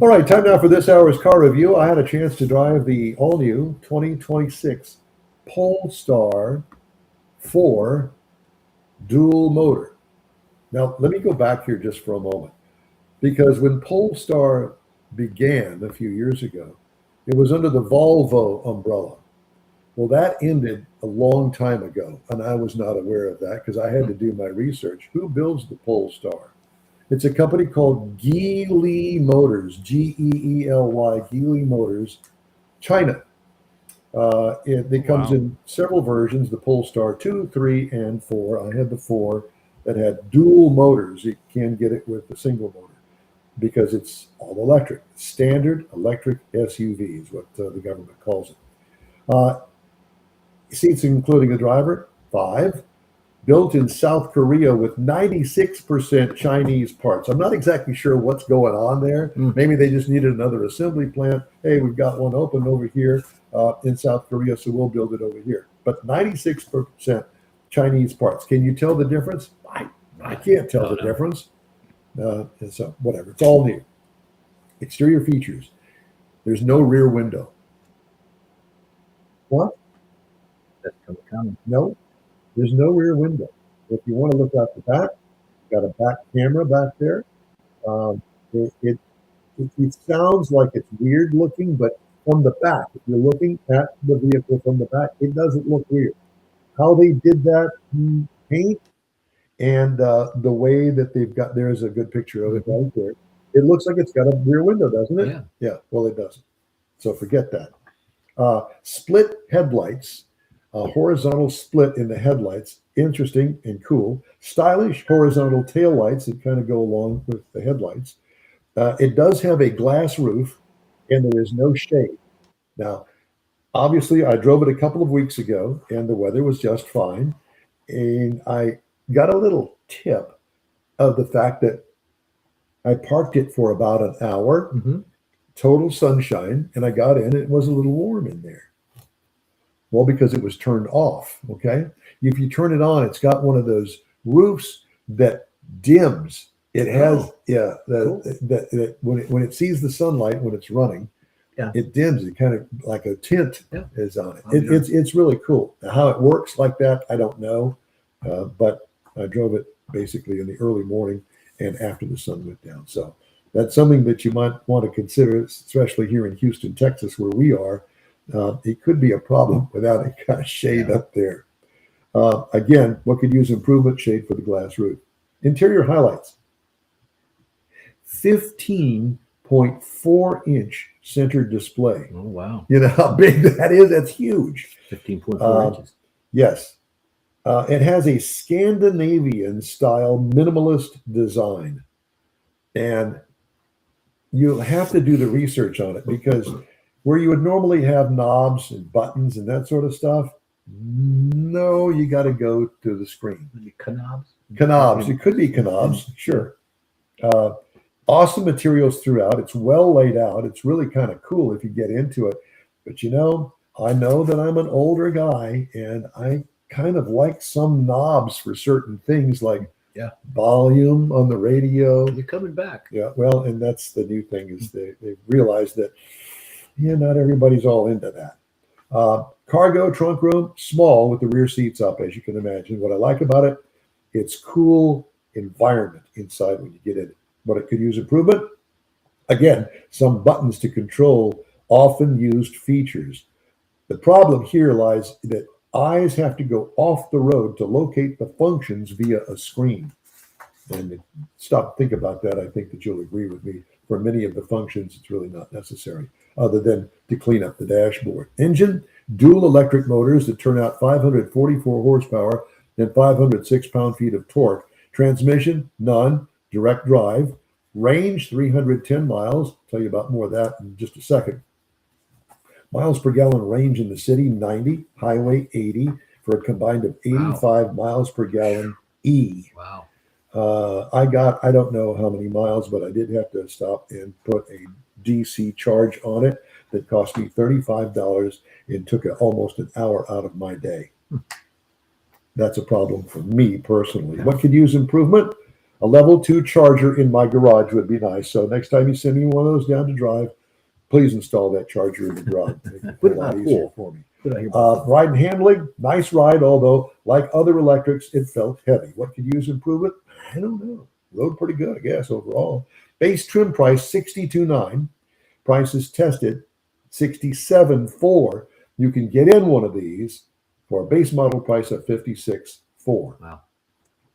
All right, time now for this hour's car review. I had a chance to drive the all-new 2026 Polestar 4 dual motor. Now, let me go back here just for a moment, because when Polestar began a few years ago, it was under the Volvo umbrella. Well, that ended a long time ago, and I was not aware of that because I had to do my research. Who builds the Polestar? It's a company called Geely Motors, Geely, Geely Motors, China. It comes in several versions, the Polestar 2, 3, and 4. I had the 4 that had dual motors. You can get it with a single motor because it's all electric. Standard electric SUV is what the government calls it. Seats including the driver, 5. Built in South Korea with 96% Chinese parts. I'm not exactly sure what's going on there. Maybe they just needed another assembly plant. Hey, we've got one open over here in South Korea, so we'll build it over here. But 96% Chinese parts. Can you tell the difference? I can't tell the difference. And so whatever, it's all new. Exterior features. There's no rear window. What? That's coming. No. There's no rear window. If you want to look out the back, you've got a back camera back there. It sounds like it's weird looking, but from the back, if you're looking at the vehicle from the back, it doesn't look weird. How they did that paint and the way that they've got, there's a good picture of it right there. It looks like it's got a rear window, doesn't it? Yeah. Well, it doesn't. So forget that. Split headlights. A horizontal split in the headlights, interesting and cool. Stylish horizontal taillights that kind of go along with the headlights. It does have a glass roof, and there is no shade. Now, obviously, I drove it a couple of weeks ago, and the weather was just fine. And I got a little tip of the fact that I parked it for about an hour, total sunshine, and I got in, and it was a little warm in there. Well, because it was turned off, okay? If you turn it on, it's got one of those roofs that dims. It has, that when it sees the sunlight, when it's running, it dims. It kind of like a tint is on it. It's really cool. Now, how it works like that, I don't know. But I drove it basically in the early morning and after the sun went down. So that's something that you might want to consider, especially here in Houston, Texas, where we are. It could be a problem without a kind of shade up there. Again, what could use improvement? Shade for the glass roof. Interior highlights. 15.4-inch center display. Oh, wow. You know how big that is? That's huge. 15.4 inches. Yes. It has a Scandinavian style minimalist design. And you'll have to do the research on it because where you would normally have knobs and buttons and that sort of stuff, no, you got to go to the screen. Knobs? Knobs. It could be knobs, sure. Awesome materials throughout. It's well laid out. It's really kind of cool if you get into it. But, you know, I know that I'm an older guy, and I kind of like some knobs for certain things like volume on the radio. You're coming back. Yeah, well, and that's the new thing is they've realized that not everybody's all into that. Cargo trunk room, small with the rear seats up, as you can imagine. What I like about it, it's cool environment inside when you get in it. But it could use improvement. Again, some buttons to control often used features. The problem here lies that eyes have to go off the road to locate the functions via a screen. And stop, think about that. I think that you'll agree with me. For many of the functions, it's really not necessary other than to clean up the dashboard. Engine, dual electric motors that turn out 544 horsepower and 506 pound-feet of torque. Transmission, none. Direct drive. Range, 310 miles. I'll tell you about more of that in just a second. Miles per gallon range in the city, 90. Highway, 80. For a combined of 85 miles per gallon E. Wow. I don't know how many miles, but I did have to stop and put a DC charge on it that cost me $35 and took almost an hour out of my day. That's a problem for me personally. What could use improvement? A level 2 charger in my garage would be nice. So next time you send me one of those down to drive, please install that charger in the garage. Make it Put a it lot on a easier pool. for me. Put it on your Ride and handling, nice ride, although like other electrics, it felt heavy. What could use improvement? I don't know. Rode pretty good, I guess, overall. Base trim price, $62,900. Prices tested, $67,400. You can get in one of these for a base model price of $56,400. Wow.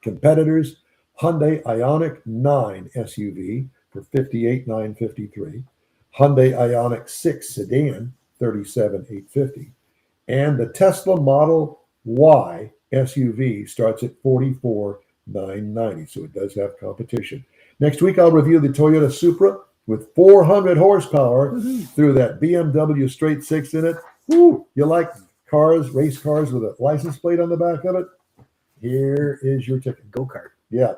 Competitors, Hyundai Ioniq 9 SUV for $58,953. Hyundai Ioniq 6 sedan, $37,850. And the Tesla Model Y SUV starts at $44,990. So it does have competition. Next week, I'll review the Toyota Supra with 400 horsepower through that BMW straight six in it. Woo! You like cars, race cars with a license plate on the back of it? Here is your ticket. Go-kart. Yeah.